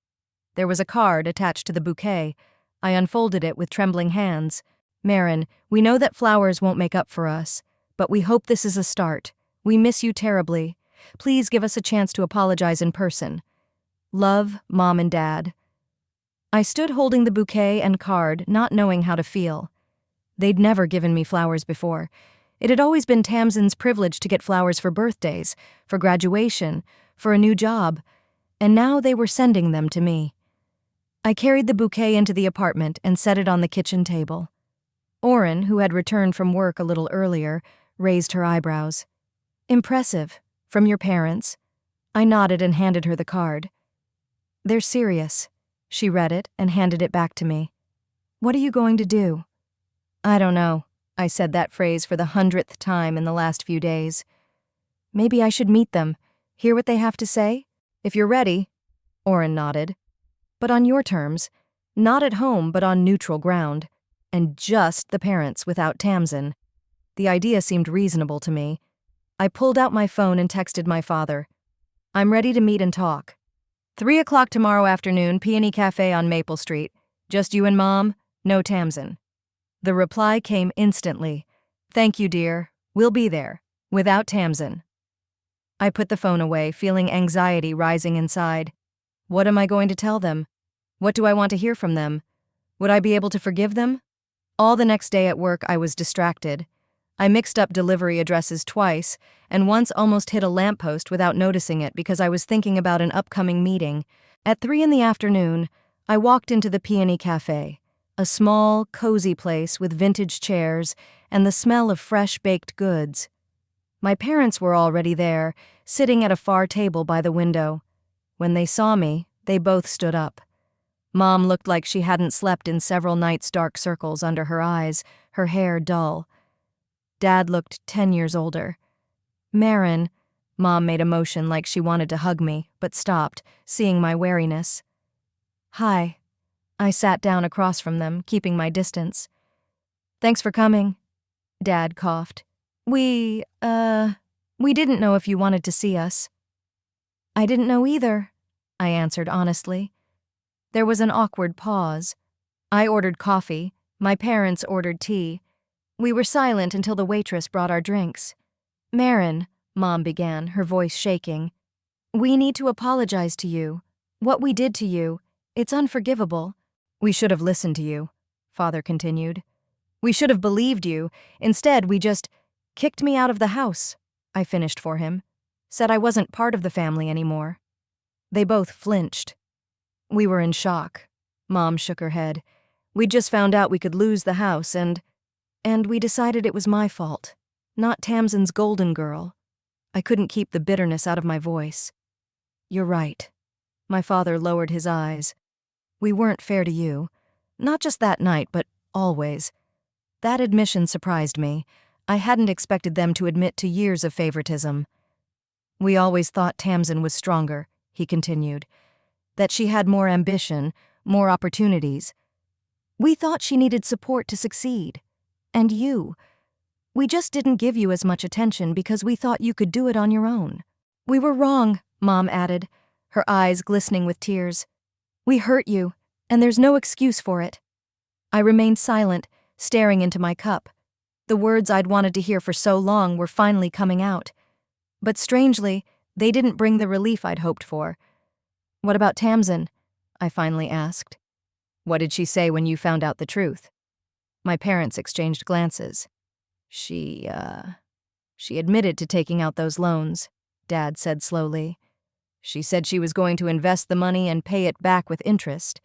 There was a card attached to the bouquet. I unfolded it with trembling hands. Marin, we know that flowers won't make up for us, but we hope this is a start. We miss you terribly. Please give us a chance to apologize in person. Love, Mom and Dad. I stood holding the bouquet and card, not knowing how to feel. They'd never given me flowers before. It had always been Tamsin's privilege to get flowers for birthdays, for graduation, for a new job, and now they were sending them to me. I carried the bouquet into the apartment and set it on the kitchen table. Oren, who had returned from work a little earlier, raised her eyebrows. Impressive. From your parents? I nodded and handed her the card. They're serious. She read it and handed it back to me. What are you going to do? I don't know. I said that phrase for the 100th time in the last few days. Maybe I should meet them, hear what they have to say? If you're ready. Oren nodded. But on your terms. Not at home, but on neutral ground. And just the parents without Tamsin. The idea seemed reasonable to me. I pulled out my phone and texted my father. I'm ready to meet and talk. 3 o'clock tomorrow afternoon, Peony Cafe on Maple Street. Just you and Mom, no Tamsin. The reply came instantly. Thank you, dear. We'll be there. Without Tamsin. I put the phone away, feeling anxiety rising inside. What am I going to tell them? What do I want to hear from them? Would I be able to forgive them? All the next day at work, I was distracted. I mixed up delivery addresses twice, and once almost hit a lamppost without noticing it because I was thinking about an upcoming meeting. At 3 in the afternoon, I walked into the Peony Cafe, a small, cozy place with vintage chairs and the smell of fresh baked goods. My parents were already there, sitting at a far table by the window. When they saw me, they both stood up. Mom looked like she hadn't slept in several nights, dark circles under her eyes, her hair dull. Dad looked 10 years older. Marin, Mom made a motion like she wanted to hug me, but stopped, seeing my wariness. Hi. I sat down across from them, keeping my distance. Thanks for coming. Dad coughed. We didn't know if you wanted to see us. I didn't know either, I answered honestly. There was an awkward pause. I ordered coffee. My parents ordered tea. We were silent until the waitress brought our drinks. Marin, Mom began, her voice shaking. We need to apologize to you. What we did to you, it's unforgivable. We should have listened to you, Father continued. We should have believed you. Instead, we just kicked me out of the house, I finished for him. Said I wasn't part of the family anymore. They both flinched. We were in shock. Mom shook her head. We'd just found out we could lose the house and we decided it was my fault, not Tamsin's golden girl. I couldn't keep the bitterness out of my voice. You're right. My father lowered his eyes. We weren't fair to you. Not just that night, but always. That admission surprised me. I hadn't expected them to admit to years of favoritism. We always thought Tamsin was stronger, he continued. That she had more ambition, more opportunities. We thought she needed support to succeed. And you. We just didn't give you as much attention because we thought you could do it on your own. We were wrong, Mom added, her eyes glistening with tears. We hurt you, and there's no excuse for it. I remained silent, staring into my cup. The words I'd wanted to hear for so long were finally coming out. But strangely, they didn't bring the relief I'd hoped for. What about Tamsin? I finally asked. What did she say when you found out the truth? My parents exchanged glances. She admitted to taking out those loans, Dad said slowly. She said she was going to invest the money and pay it back with interest,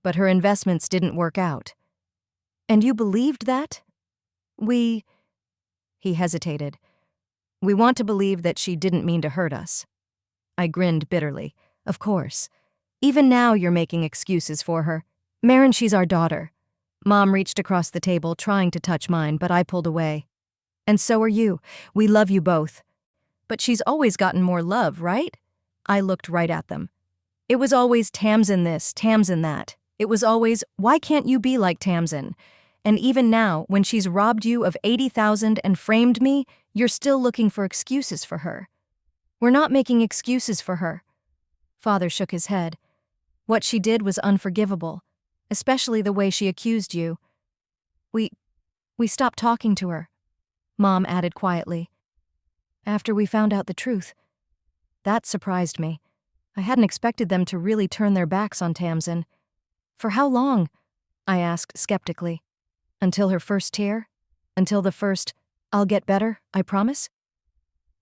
but her investments didn't work out. And you believed that? He hesitated. We want to believe that she didn't mean to hurt us. I grinned bitterly. Of course. Even now you're making excuses for her. Marin, she's our daughter. Mom reached across the table, trying to touch mine, but I pulled away. And so are you. We love you both. But she's always gotten more love, right? I looked right at them. It was always Tamsin this, Tamsin that. It was always, why can't you be like Tamsin? And even now, when she's robbed you of $80,000 and framed me, you're still looking for excuses for her. We're not making excuses for her. Father shook his head. What she did was unforgivable, especially the way she accused you. We stopped talking to her, Mom added quietly. After we found out the truth. That surprised me. I hadn't expected them to really turn their backs on Tamsin. For how long? I asked skeptically. Until her first tear? Until the first, I'll get better, I promise?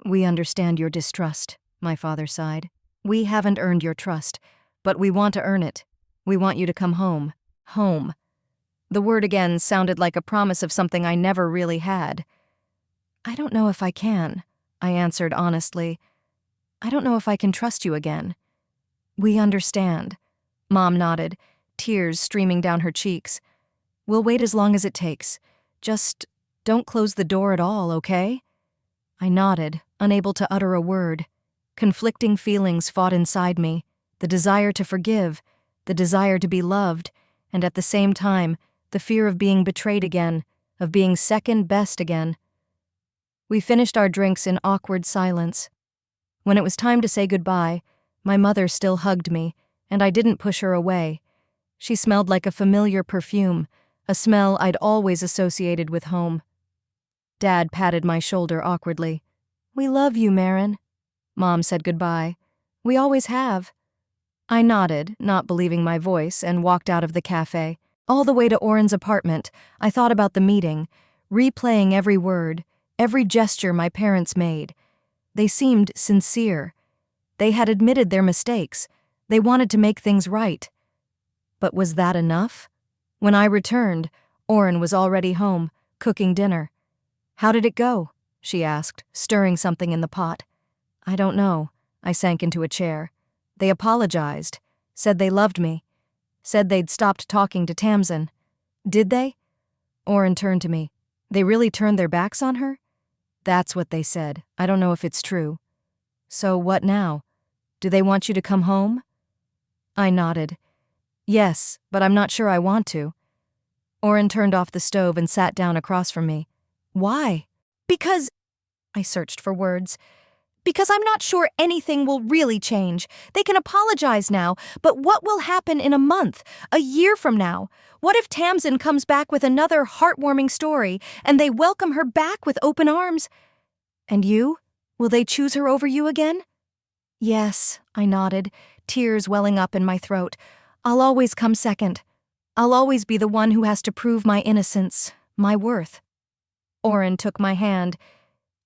We understand your distrust, my father sighed. We haven't earned your trust, but we want to earn it. We want you to come home. Home. The word again sounded like a promise of something I never really had. I don't know if I can, I answered honestly. I don't know if I can trust you again. We understand. Mom nodded, tears streaming down her cheeks. We'll wait as long as it takes. Just don't close the door at all, okay? I nodded, unable to utter a word. Conflicting feelings fought inside me, the desire to forgive, the desire to be loved, and at the same time, the fear of being betrayed again, of being second best again. We finished our drinks in awkward silence. When it was time to say goodbye, my mother still hugged me, and I didn't push her away. She smelled like a familiar perfume, a smell I'd always associated with home. Dad patted my shoulder awkwardly. We love you, Marin. Mom said goodbye. We always have. I nodded, not believing my voice, and walked out of the cafe. All the way to Oren's apartment, I thought about the meeting, replaying every word, every gesture my parents made. They seemed sincere. They had admitted their mistakes. They wanted to make things right. But was that enough? When I returned, Oren was already home, cooking dinner. "How did it go?" she asked, stirring something in the pot. "I don't know." I sank into a chair. "They apologized, said they loved me, said they'd stopped talking to Tamsin." "Did they?" Oren turned to me. "They really turned their backs on her?" "That's what they said. I don't know if it's true." "So what now? Do they want you to come home?" I nodded. "Yes, but I'm not sure I want to." Oren turned off the stove and sat down across from me. "Why?" "Because—" I searched for words. "Because I'm not sure anything will really change. They can apologize now, but what will happen in a month, a year from now? What if Tamsin comes back with another heartwarming story, and they welcome her back with open arms? And you? Will they choose her over you again?" "Yes," I nodded, tears welling up in my throat. "I'll always come second. I'll always be the one who has to prove my innocence, my worth." Oren took my hand.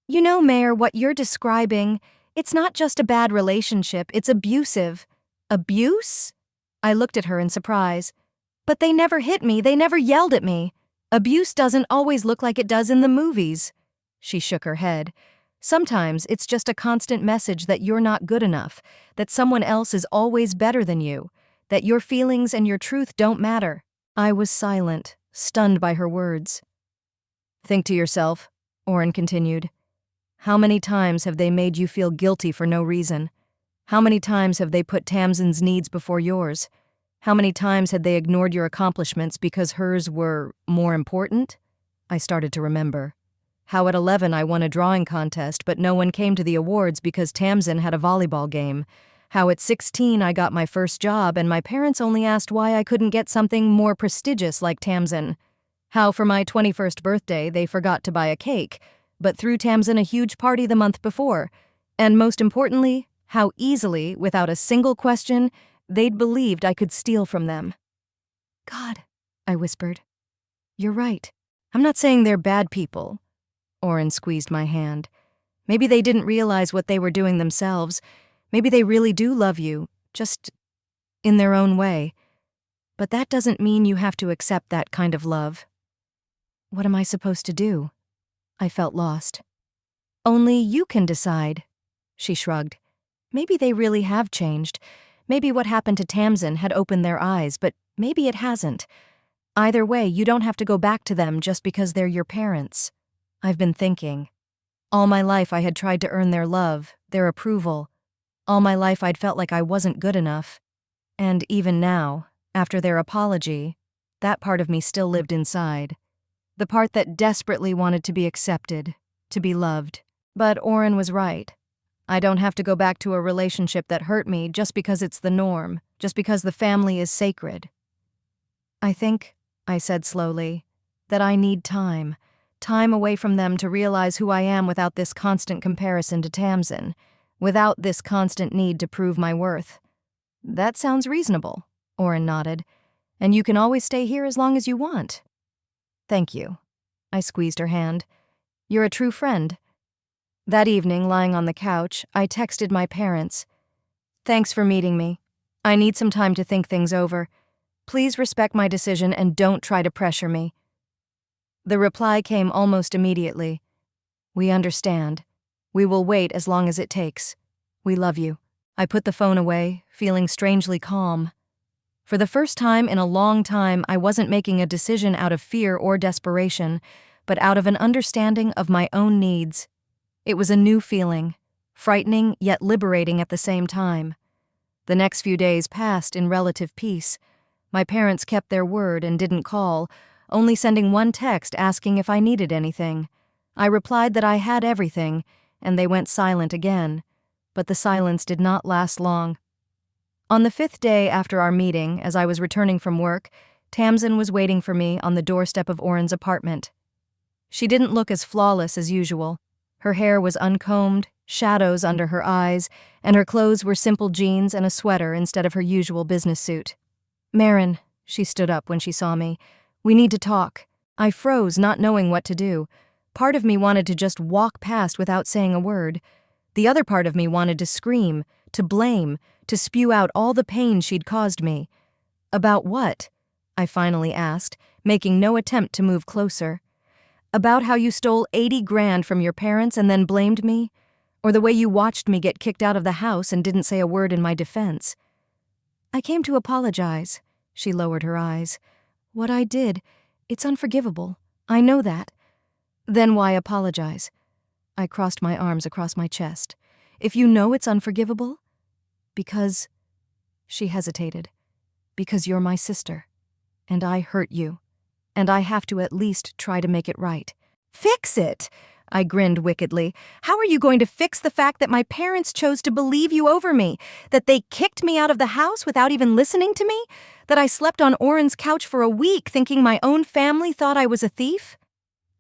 "You know, Mayor, what you're describing, it's not just a bad relationship, it's abusive." "Abuse?" I looked at her in surprise. "But they never hit me, they never yelled at me." "Abuse doesn't always look like it does in the movies." She shook her head. "Sometimes it's just a constant message that you're not good enough, that someone else is always better than you, that your feelings and your truth don't matter." I was silent, stunned by her words. "Think to yourself," Oren continued. "How many times have they made you feel guilty for no reason? How many times have they put Tamsin's needs before yours? How many times had they ignored your accomplishments because hers were more important?" I started to remember. How at 11 I won a drawing contest, but no one came to the awards because Tamsin had a volleyball game. How at 16 I got my first job and my parents only asked why I couldn't get something more prestigious like Tamsin. How for my 21st birthday they forgot to buy a cake, but threw Tamsin a huge party the month before. And most importantly, how easily, without a single question, they'd believed I could steal from them. "God," I whispered. "You're right. I'm not saying they're bad people." Oren squeezed my hand. "Maybe they didn't realize what they were doing themselves. Maybe they really do love you, just in their own way. But that doesn't mean you have to accept that kind of love." "What am I supposed to do?" I felt lost. "Only you can decide." She shrugged. "Maybe they really have changed. Maybe what happened to Tamsin had opened their eyes, but maybe it hasn't. Either way, you don't have to go back to them just because they're your parents." I've been thinking. All my life I had tried to earn their love, their approval. All my life I'd felt like I wasn't good enough. And even now, after their apology, that part of me still lived inside. The part that desperately wanted to be accepted, to be loved. But Oren was right. I don't have to go back to a relationship that hurt me just because it's the norm, just because the family is sacred. "I think," I said slowly, "that I need time. Time away from them to realize who I am without this constant comparison to Tamsin, without this constant need to prove my worth." "That sounds reasonable," Oren nodded. "And you can always stay here as long as you want." "Thank you." I squeezed her hand. "You're a true friend." That evening, lying on the couch, I texted my parents. "Thanks for meeting me. I need some time to think things over. Please respect my decision and don't try to pressure me." The reply came almost immediately. "We understand. We will wait as long as it takes. We love you." I put the phone away, feeling strangely calm. For the first time in a long time, I wasn't making a decision out of fear or desperation, but out of an understanding of my own needs. It was a new feeling, frightening yet liberating at the same time. The next few days passed in relative peace. My parents kept their word and didn't call, only sending one text asking if I needed anything. I replied that I had everything, and they went silent again. But the silence did not last long. On the 5th day after our meeting, as I was returning from work, Tamsin was waiting for me on the doorstep of Oren's apartment. She didn't look as flawless as usual. Her hair was uncombed, shadows under her eyes, and her clothes were simple jeans and a sweater instead of her usual business suit. "Marin," she stood up when she saw me, "we need to talk." I froze, not knowing what to do. Part of me wanted to just walk past without saying a word. The other part of me wanted to scream, to blame, to spew out all the pain she'd caused me. About what? I finally asked, making no attempt to move closer. About how you stole 80 grand from your parents and then blamed me? Or the way you watched me get kicked out of the house and didn't say a word in my defense? I came to apologize. She lowered her eyes. What I did, it's unforgivable. I know that. Then why apologize? I crossed my arms across my chest. If you know it's unforgivable? Because... She hesitated. Because you're my sister. And I hurt you. And I have to at least try to make it right. Fix it! I grinned wickedly. How are you going to fix the fact that my parents chose to believe you over me? That they kicked me out of the house without even listening to me? That I slept on Oren's couch for a week thinking my own family thought I was a thief?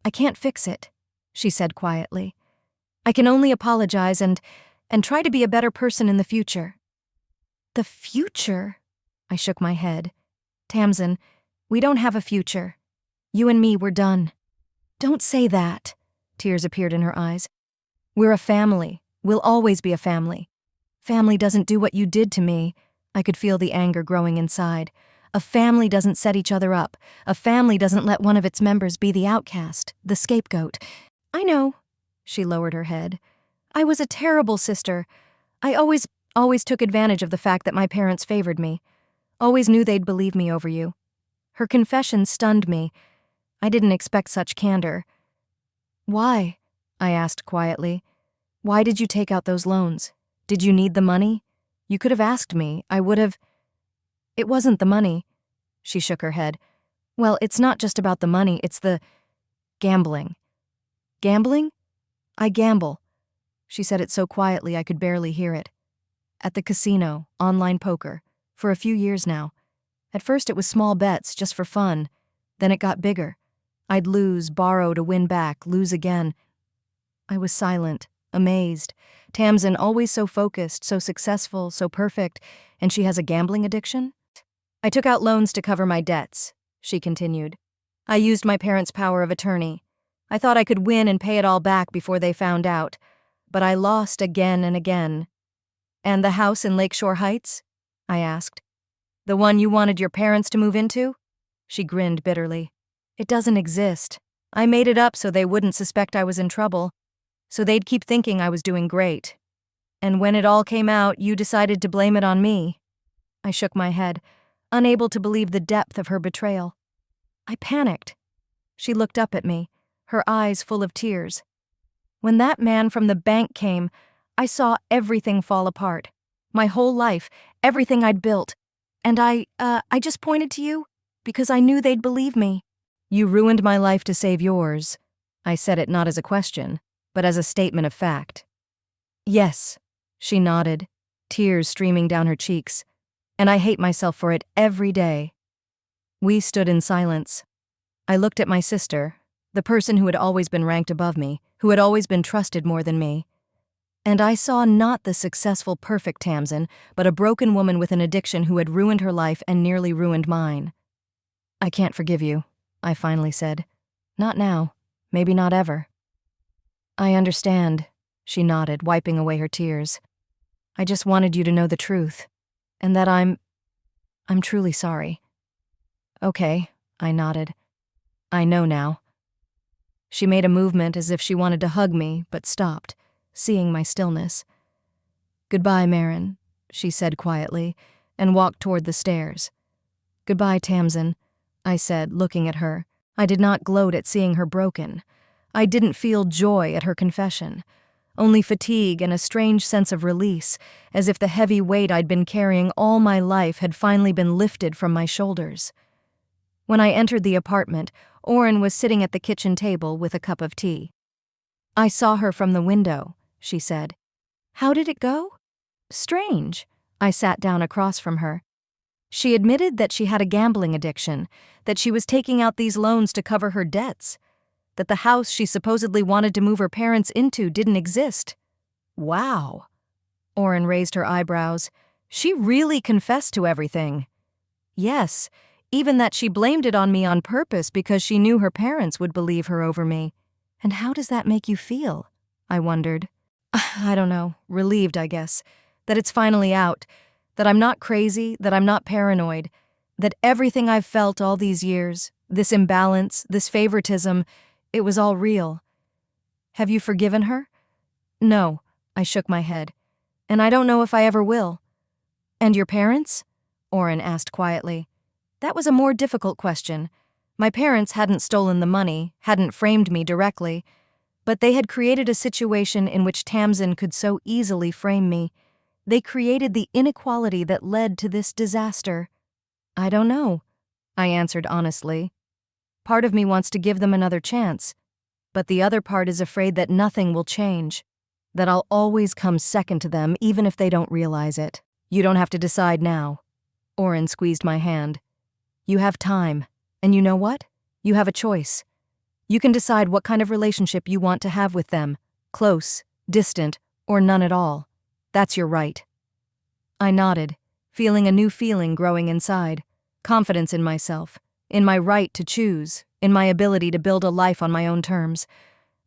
I can't fix it, she said quietly. I can only apologize and try to be a better person in the future. The future? I shook my head. Tamsin, we don't have a future. You and me, we're done. Don't say that. Tears appeared in her eyes. We're a family. We'll always be a family. Family doesn't do what you did to me. I could feel the anger growing inside. A family doesn't set each other up. A family doesn't let one of its members be the outcast, the scapegoat. I know. She lowered her head. I was a terrible sister. I always took advantage of the fact that my parents favored me. Always knew they'd believe me over you. Her confession stunned me. I didn't expect such candor. Why? I asked quietly. Why did you take out those loans? Did you need the money? You could have asked me. I would have... It wasn't the money. She shook her head. Well, it's not just about the money, it's the... gambling. Gambling? I gamble. She said it so quietly I could barely hear it. At the casino, online poker, for a few years now. At first it was small bets, just for fun. Then it got bigger. I'd lose, borrow to win back, lose again. I was silent, amazed. Tamsin, always so focused, so successful, so perfect, and she has a gambling addiction? I took out loans to cover my debts, she continued. I used my parents' power of attorney. I thought I could win and pay it all back before they found out, but I lost again and again. And the house in Lakeshore Heights? I asked. The one you wanted your parents to move into? She grinned bitterly. It doesn't exist. I made it up so they wouldn't suspect I was in trouble, so they'd keep thinking I was doing great. And when it all came out, you decided to blame it on me. I shook my head, unable to believe the depth of her betrayal. I panicked. She looked up at me, her eyes full of tears. When that man from the bank came, I saw everything fall apart. My whole life, everything I'd built. And I just pointed to you because I knew they'd believe me. You ruined my life to save yours. I said it not as a question, but as a statement of fact. Yes, she nodded, tears streaming down her cheeks, and I hate myself for it every day. We stood in silence. I looked at my sister, the person who had always been ranked above me, who had always been trusted more than me. And I saw not the successful, perfect Tamsin, but a broken woman with an addiction who had ruined her life and nearly ruined mine. I can't forgive you, I finally said. Not now. Maybe not ever. I understand, she nodded, wiping away her tears. I just wanted you to know the truth, and that I'm truly sorry. Okay, I nodded. I know now. She made a movement as if she wanted to hug me, but stopped, seeing my stillness. Goodbye, Marin, she said quietly, and walked toward the stairs. Goodbye, Tamsin, I said, looking at her. I did not gloat at seeing her broken. I didn't feel joy at her confession, only fatigue and a strange sense of release, as if the heavy weight I'd been carrying all my life had finally been lifted from my shoulders. When I entered the apartment, Oren was sitting at the kitchen table with a cup of tea. I saw her from the window, she said. How did it go? Strange. I sat down across from her. She admitted that she had a gambling addiction, that she was taking out these loans to cover her debts, that the house she supposedly wanted to move her parents into didn't exist. Wow. Oren raised her eyebrows. She really confessed to everything. Yes, even that she blamed it on me on purpose because she knew her parents would believe her over me. And how does that make you feel? I wondered. I don't know, relieved, I guess. That it's finally out. That I'm not crazy, that I'm not paranoid. That everything I've felt all these years, this imbalance, this favoritism, it was all real. Have you forgiven her? No, I shook my head. And I don't know if I ever will. And your parents? Oren asked quietly. That was a more difficult question. My parents hadn't stolen the money, hadn't framed me directly, but they had created a situation in which Tamsin could so easily frame me. They created the inequality that led to this disaster. I don't know, I answered honestly. Part of me wants to give them another chance, but the other part is afraid that nothing will change, that I'll always come second to them even if they don't realize it. You don't have to decide now. Oren squeezed my hand. You have time, and you know what? You have a choice. You can decide what kind of relationship you want to have with them, close, distant, or none at all. That's your right. I nodded, feeling a new feeling growing inside, confidence in myself, in my right to choose, in my ability to build a life on my own terms.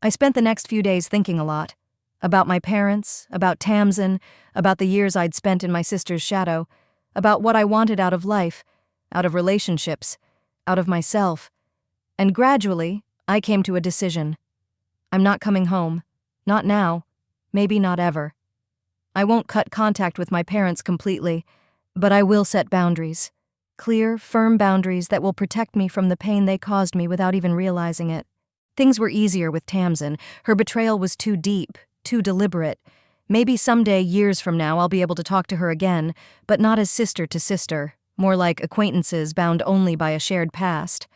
I spent the next few days thinking a lot, about my parents, about Tamsin, about the years I'd spent in my sister's shadow, about what I wanted out of life, out of relationships, out of myself. And gradually, I came to a decision. I'm not coming home. Not now. Maybe not ever. I won't cut contact with my parents completely, but I will set boundaries. Clear, firm boundaries that will protect me from the pain they caused me without even realizing it. Things were easier with Tamsin. Her betrayal was too deep, too deliberate. Maybe someday, years from now, I'll be able to talk to her again, but not as sister to sister, more like acquaintances bound only by a shared past.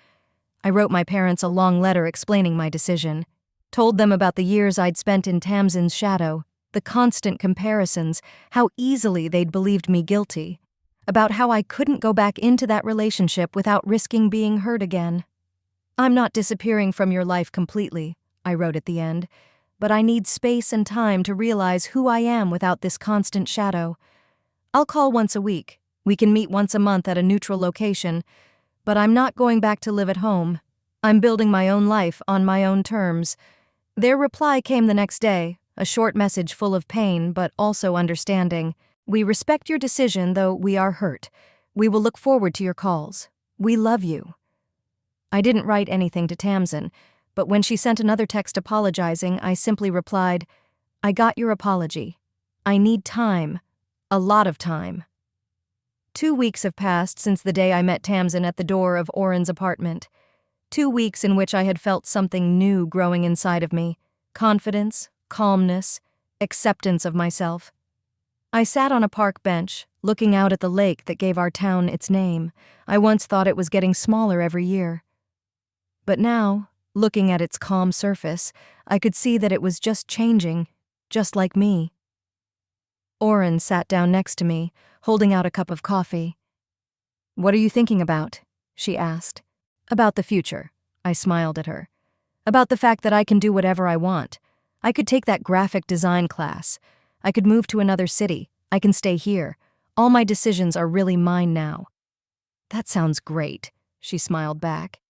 I wrote my parents a long letter explaining my decision, told them about the years I'd spent in Tamsin's shadow, the constant comparisons, how easily they'd believed me guilty, about how I couldn't go back into that relationship without risking being hurt again. I'm not disappearing from your life completely, I wrote at the end, but I need space and time to realize who I am without this constant shadow. I'll call once a week. We can meet once a month at a neutral location, but I'm not going back to live at home. I'm building my own life on my own terms. Their reply came the next day, a short message full of pain but also understanding. We respect your decision, though we are hurt. We will look forward to your calls. We love you. I didn't write anything to Tamsin, but when she sent another text apologizing, I simply replied, I got your apology. I need time. A lot of time. 2 weeks have passed since the day I met Tamsin at the door of Oren's apartment. 2 weeks in which I had felt something new growing inside of me. Confidence, calmness, acceptance of myself. I sat on a park bench, looking out at the lake that gave our town its name. I once thought it was getting smaller every year. But now, looking at its calm surface, I could see that it was just changing, just like me. Oren sat down next to me, holding out a cup of coffee. What are you thinking about? She asked. About the future. I smiled at her. About the fact that I can do whatever I want. I could take that graphic design class. I could move to another city. I can stay here. All my decisions are really mine now. That sounds great, she smiled back.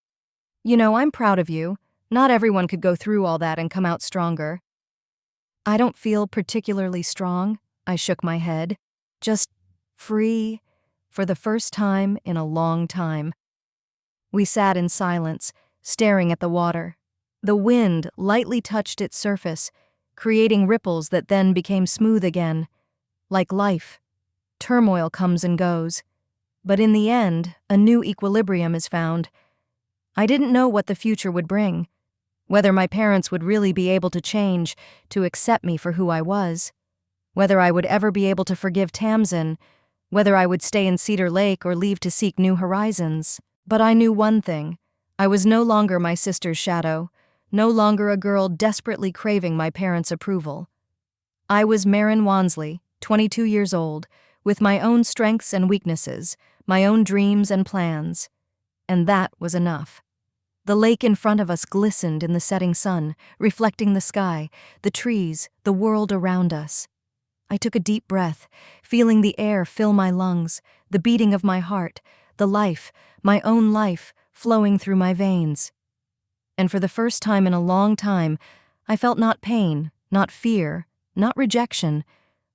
You know, I'm proud of you. Not everyone could go through all that and come out stronger. I don't feel particularly strong, I shook my head. Just free, for the first time in a long time. We sat in silence, staring at the water. The wind lightly touched its surface, creating ripples that then became smooth again. Like life, turmoil comes and goes, but in the end, a new equilibrium is found. I didn't know what the future would bring, whether my parents would really be able to change, to accept me for who I was, whether I would ever be able to forgive Tamsin, whether I would stay in Cedar Lake or leave to seek new horizons. But I knew one thing. I was no longer my sister's shadow, no longer a girl desperately craving my parents' approval. I was Marin Wansley, 22 years old, with my own strengths and weaknesses, my own dreams and plans. And that was enough. The lake in front of us glistened in the setting sun, reflecting the sky, the trees, the world around us. I took a deep breath, feeling the air fill my lungs, the beating of my heart, the life, my own life, flowing through my veins. And for the first time in a long time, I felt not pain, not fear, not rejection,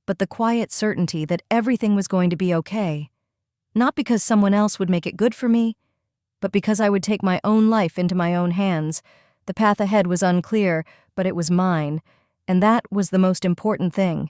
but the quiet certainty that everything was going to be okay. Not because someone else would make it good for me, but because I would take my own life into my own hands. The path ahead was unclear, but it was mine, and that was the most important thing.